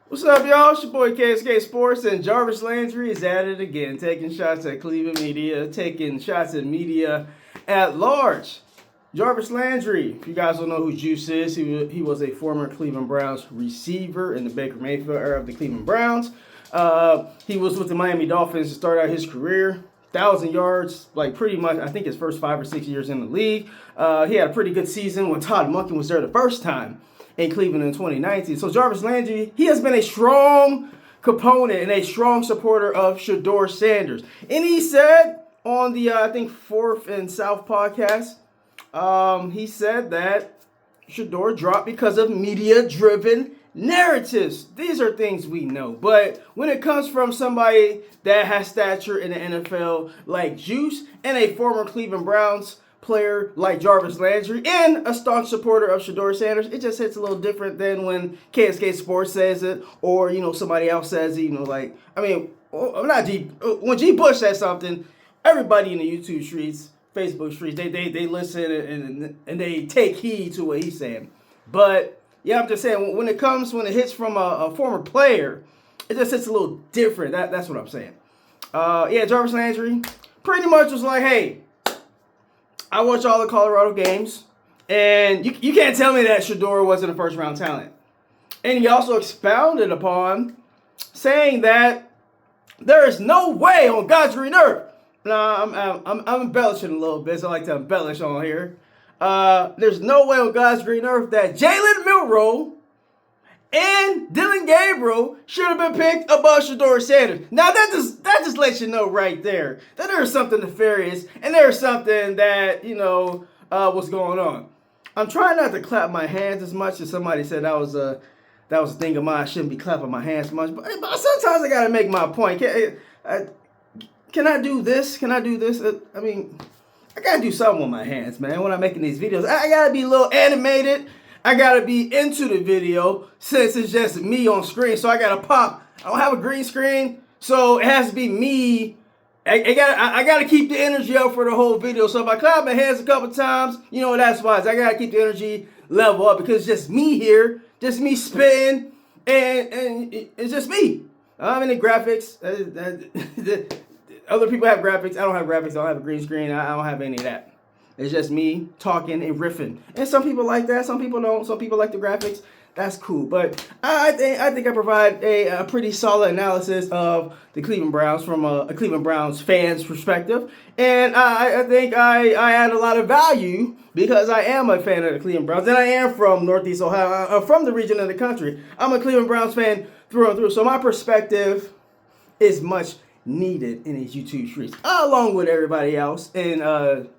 What's up, y'all? It's your boy KSK Sports, and Jarvis Landry is at it again, taking shots at Cleveland media, taking shots at media at large. Jarvis Landry, if you guys don't know who Juice is, he was a former Cleveland Browns receiver in the Baker Mayfield era of the Cleveland Browns. He was with the Miami Dolphins to start out his career. 1,000 yards, like pretty much, I think his first 5 or 6 years in the league. He had a pretty good season when Todd Monken was there the first time in Cleveland in 2019. So Jarvis Landry, he has been a strong component and a strong supporter of Shedeur Sanders. And he said on the, I think, Fourth and South podcast, he said that Shedeur dropped because of media-driven narratives. These are things we know. But when it comes from somebody that has stature in the NFL like Juice and a former Cleveland Browns player like Jarvis Landry and a staunch supporter of Shedeur Sanders, it just hits a little different than when KSK Sports says it or, somebody else says it, when G. Bush says something, everybody in the YouTube streets, Facebook streets, they listen and they take heed to what he's saying. But yeah, I'm just saying, when it hits from a former player, it just hits a little different. That's what I'm saying. Jarvis Landry pretty much was like, hey, I watch all the Colorado games, and you can't tell me that Shedeur wasn't a first-round talent. And he also expounded upon saying that there is no way on God's green earth. Now, I'm embellishing a little bit, so I like to embellish on here. There's no way on God's green earth that Jalen, Milroe and Dillon, Gabriel should have been picked above Shedeur Sanders. Now that just lets you know right there that there's something nefarious and there's something that what's going on. I'm trying not to clap my hands as much as somebody said that was a thing of mine. I shouldn't be clapping my hands much, but sometimes I gotta make my point. Can I do this? Can I do this? I gotta do something with my hands, man. When I'm making these videos, I gotta be a little animated. I gotta be into the video since it's just me on screen. So I gotta pop. I don't have a green screen, so it has to be me. I gotta keep the energy up for the whole video. So if I clap my hands a couple times, that's why. I gotta keep the energy level up because it's just me here, just me spitting, and it's just me. I don't have any graphics. Other people have graphics. I don't have graphics. I don't have a green screen. I don't have any of that. It's just me talking and riffing. And some people like that. Some people don't. Some people like the graphics. That's cool. But I think I provide a pretty solid analysis of the Cleveland Browns from a Cleveland Browns fan's perspective. And I think I add a lot of value because I am a fan of the Cleveland Browns. And I am from Northeast Ohio. I'm from the region of the country. I'm a Cleveland Browns fan through and through. So my perspective is much needed in these YouTube streets, along with everybody else in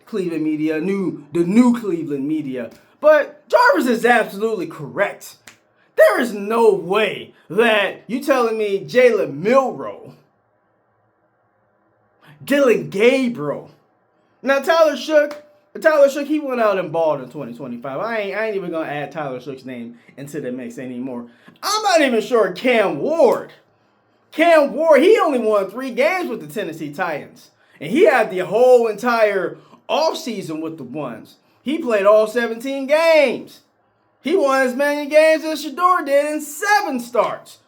Cleveland media, the new Cleveland media. But Jarvis is absolutely correct. There is no way that you telling me Jalen, Milroe, Dillon, Gabriel. Now Tyler Shook, he went out and balled in 2025. I ain't even gonna add Tyler Shook's name into the mix anymore. I'm not even sure Cam Ward, he only won 3 games with the Tennessee Titans. And he had the whole entire offseason with the ones. He played all 17 games. He won as many games as Shedeur did in 7 starts.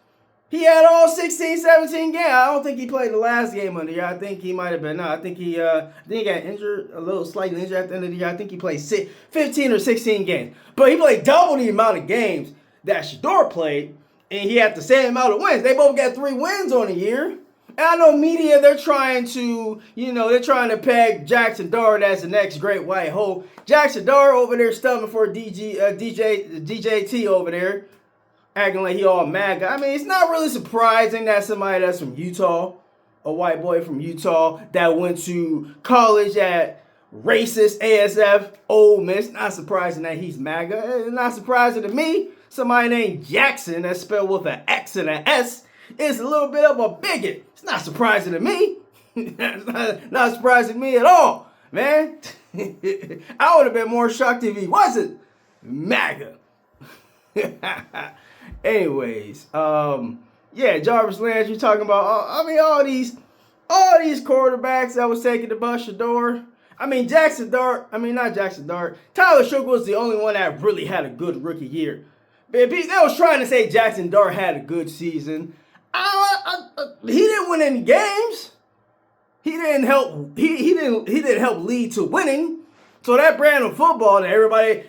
He had all 16, 17 games. I don't think he played the last game of the year. I think he might have been. No, I think he got injured, a little slightly injured at the end of the year. I think he played 15 or 16 games. But he played double the amount of games that Shedeur played. And he had the same amount of wins. They both got 3 wins on the year. And I know media, they're trying to peg Jackson Dart as the next great white hope. Jackson Dart over there stumping for DJT over there, acting like he all MAGA. It's not really surprising that somebody that's from Utah, a white boy from Utah that went to college at racist ASF Ole Miss, not surprising that he's MAGA. It's not surprising to me. Somebody named Jackson, that's spelled with an X and an S, is a little bit of a bigot. It's not surprising to me. It's not surprising to me at all, man. I would have been more shocked if he wasn't MAGA. Anyways, Jarvis Landry talking about, all these quarterbacks that was taking the bus Shedeur. Tyler Shook was the only one that really had a good rookie year. They was trying to say Jackson Dart had a good season. He didn't win any games. He didn't help. He didn't help lead to winning. So that brand of football that everybody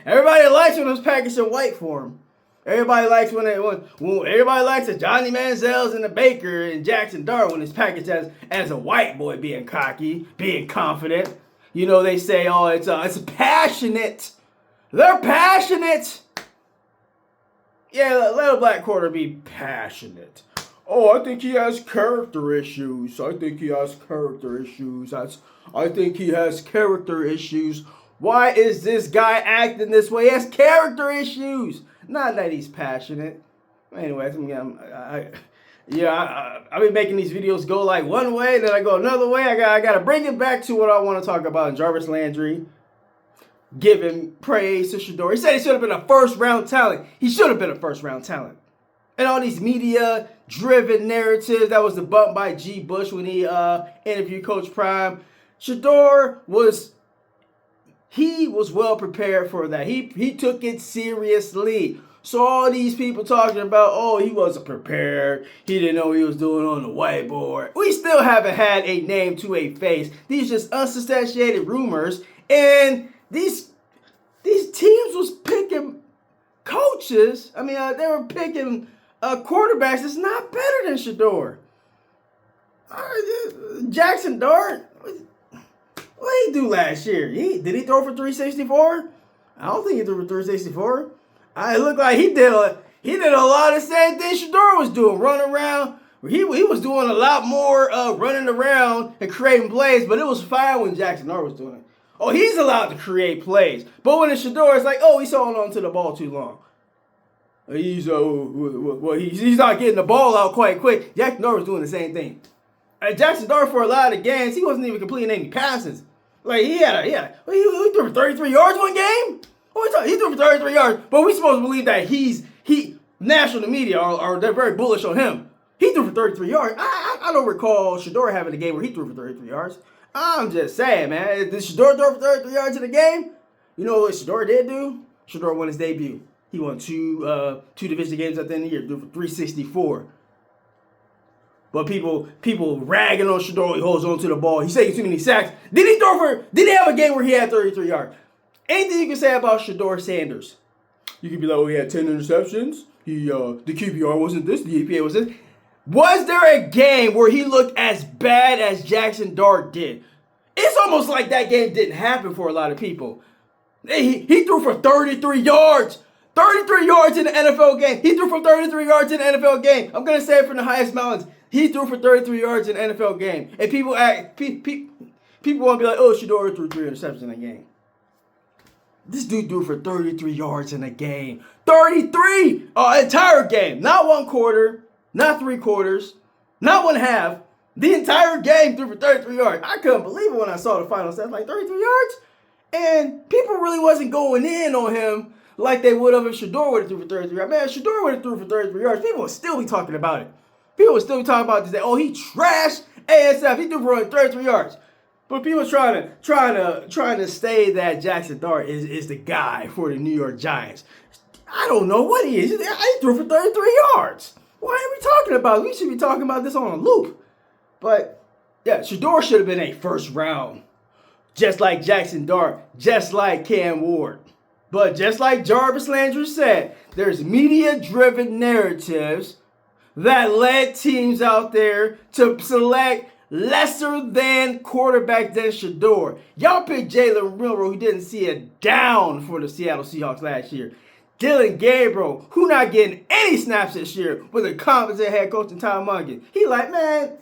likes when it's packaged in white form. Everybody likes when everybody likes the Johnny Manziels and the Baker and Jackson Dart when it's packaged as a white boy being cocky, being confident. You know, they say, oh, it's passionate. They're passionate. Yeah, let a black quarter be passionate. Oh, I think he has character issues. I think he has character issues. Why is this guy acting this way? He has character issues. Not that he's passionate. Anyways, I've been making these videos go like one way, then I go another way. I got to bring it back to what I want to talk about. Jarvis Landry giving praise to Shedeur. He said he should have been a first-round talent. He should have been a first-round talent. And all these media-driven narratives that was debunked by G. Bush when he interviewed Coach Prime. Shedeur was well prepared for that. He took it seriously. So all these people talking about, oh, he wasn't prepared. He didn't know what he was doing on the whiteboard. We still haven't had a name to a face. These just unsubstantiated rumors. And these teams was picking coaches. I mean, they were picking quarterbacks that's not better than Shedeur. Jackson Dart, what did he do last year? Did he throw for 364? I don't think he threw for 364. It looked like he did a lot of the same things Shedeur was doing, running around. He was doing a lot more running around and creating plays, but it was fine when Jackson Dart was doing it. Oh, he's allowed to create plays. But when it's Shedeur, it's like, oh, he's holding on to the ball too long. He's not getting the ball out quite quick. Jackson Dart was doing the same thing. Jackson Dart, for a lot of games, he wasn't even completing any passes. Like, he threw for 33 yards one game? He threw for 33 yards, but we supposed to believe that national media they're very bullish on him. He threw for 33 yards. I don't recall Shedeur having a game where he threw for 33 yards. I'm just saying, man. Did Shedeur throw for 33 yards in the game? You know what Shedeur did do? Shedeur won his debut. He won two division games at the end of the year. Threw for 364. But people ragging on Shedeur. He holds on to the ball. He's taking too many sacks. Did he have a game where he had 33 yards? Anything you can say about Shedeur Sanders? You could be like, oh, he had 10 interceptions. The QBR wasn't this. The EPA was this. Was there a game where he looked as bad as Jackson Dart did? It's almost like that game didn't happen for a lot of people. He threw for 33 yards. 33 yards in the NFL game. He threw for 33 yards in the NFL game. I'm going to say it from the highest mountains. He threw for 33 yards in the NFL game. And people want to be like, oh, Shedeur threw 3 interceptions in a game. This dude threw for 33 yards in a game. 33! Entire game. Not one quarter. Not 3 quarters. Not 1 half. The entire game threw for 33 yards. I couldn't believe it when I saw the final stats. Like, 33 yards? And people really wasn't going in on him like they would have if Shedeur would have threw for 33 yards. Man, if Shedeur would have threw for 33 yards, people would still be talking about it. People would still be talking about this. Oh, he trashed ASF. He threw for 33 yards. But people trying to say that Jackson Dart is the guy for the New York Giants. I don't know what he is. He threw for 33 yards. Why are we talking about it? We should be talking about this on a loop. But, yeah, Shedeur should have been a first round. Just like Jackson Dart. Just like Cam Ward. But just like Jarvis Landry said, there's media-driven narratives that led teams out there to select lesser than quarterback than Shedeur. Y'all picked Jalen Milroe, who didn't see a down for the Seattle Seahawks last year. Dillon, Gabriel, who not getting any snaps this year with a competent head coach in Tom Mungan. He like, man,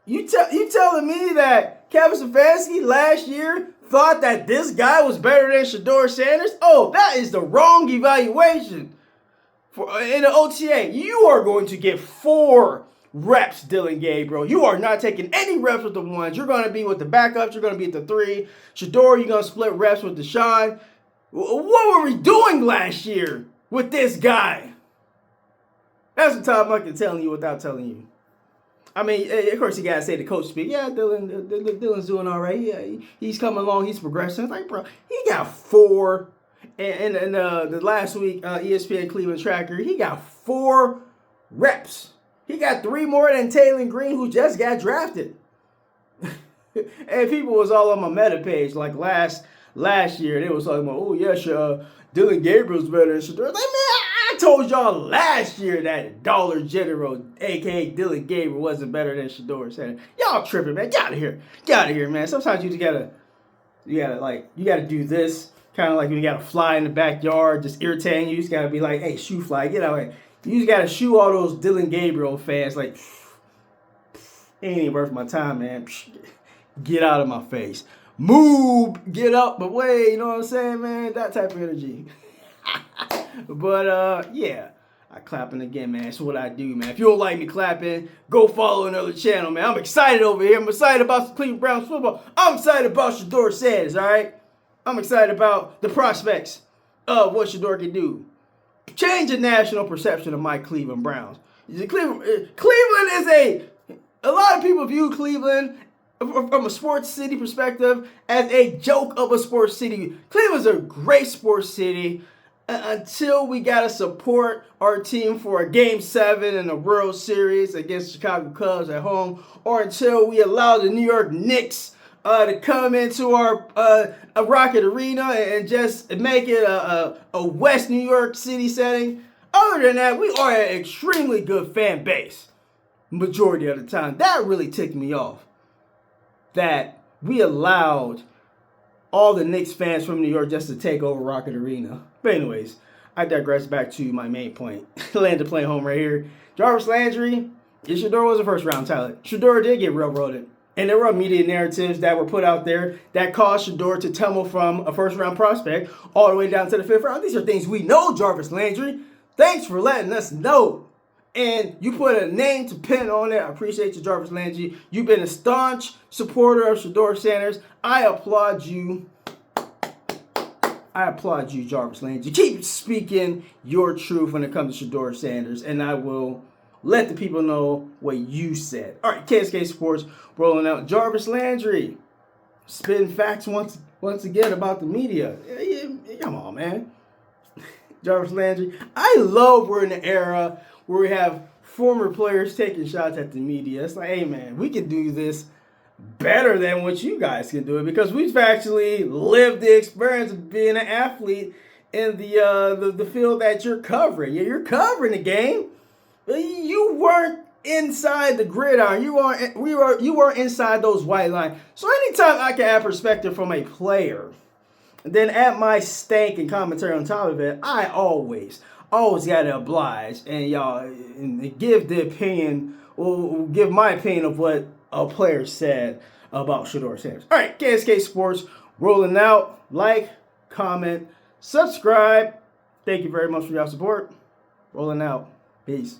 you telling me that Kevin Stefanski last year thought that this guy was better than Shedeur Sanders? Oh, that is the wrong evaluation. In the OTA, you are going to get 4 reps, Dillon Gabriel. You are not taking any reps with the ones. You're going to be with the backups. You're going to be at the 3. Shedeur, you're going to split reps with Deshaun. What were we doing last year with this guy? That's what Tom Mungan telling you without telling you. I mean, of course, you got to say the coach speak. Yeah, Dillon's doing all right. Yeah, he's coming along. He's progressing. It's like, bro, he got 4. And the last week ESPN Cleveland Tracker, he got 4 reps. He got 3 more than Taylor Green, who just got drafted. And people was all on my meta page like last year. They was talking about, oh yeah, Dillon Gabriel's better than Shedeur. Like, man, I told y'all last year that Dollar General, aka Dillon Gabriel, wasn't better than Shedeur Sanders. Y'all tripping, man. Get out of here. Get out of here, man. Sometimes you gotta do this. Kind of like when you got a fly in the backyard just irritating you. You just gotta be like, hey, shoo fly, get out of here. You just gotta shoo all those Dillon Gabriel fans like, ain't even worth my time, man. Get out of my face. Move, get up my way, you know what I'm saying, man? That type of energy. But, yeah. I clapping again, man. That's what I do, man. If you don't like me clapping, go follow another channel, man. I'm excited over here. I'm excited about the Cleveland Browns football. I'm excited about Shedeur Sanders, all right? I'm excited about the prospects of what Shedeur can do. Change the national perception of my Cleveland Browns. Cleveland is a lot of people view Cleveland from a sports city perspective as a joke of a sports city. Cleveland's a great sports city until we got to support our team for a Game 7 in the World Series against Chicago Cubs at home, or until we allow the New York Knicks to come into our a Rocket Arena and just make it a West New York City setting. Other than that, we are an extremely good fan base majority of the time. That really ticked me off, that we allowed all the Knicks fans from New York just to take over Rocket Arena. But anyways, I digress back to my main point. Land the plane home right here. Jarvis Landry, Shedeur was a first-round talent. Shedeur did get railroaded. And there were media narratives that were put out there that caused Shedeur to tumble from a first-round prospect all the way down to the 5th round. These are things we know, Jarvis Landry. Thanks for letting us know. And you put a name to pin on it. I appreciate you, Jarvis Landry. You've been a staunch supporter of Shedeur Sanders. I applaud you. Jarvis Landry. Keep speaking your truth when it comes to Shedeur Sanders, and I will let the people know what you said. All right, KSK Sports rolling out. Jarvis Landry spitting facts once again about the media. Come on, man. Jarvis Landry. I love we're in an era where we have former players taking shots at the media. It's like, hey, man, we can do this better than what you guys can do it, because we've actually lived the experience of being an athlete in the field that you're covering. Yeah, you're covering the game. You weren't inside the gridiron. You weren't inside those white lines. So anytime I can add perspective from a player, then add my stank and commentary on top of it, I always gotta oblige and give the opinion, or give my opinion of what a player said about Shedeur Sanders. All right, KSK Sports rolling out. Like, comment, subscribe. Thank you very much for your support. Rolling out. Peace.